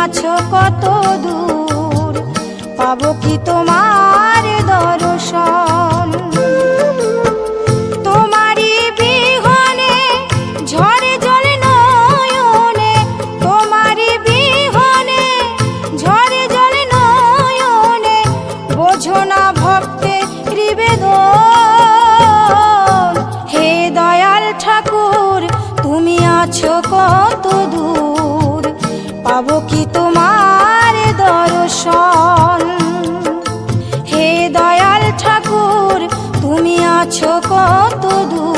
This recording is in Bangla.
আছো কত দূর, পাবো কি তোমার দর্শন। তোমারই বিহনে ঝরে জল নয়নে, তোমারই বিহনে ঝরে জল নয়নে, বোঝো না ভক্তের নিবেদন। হে দয়াল ঠাকুর তুমি আছো কত দূর, পাবো কি তোমার দর্শন। হে দয়াল ঠাকুর তুমি আছো কত দূর।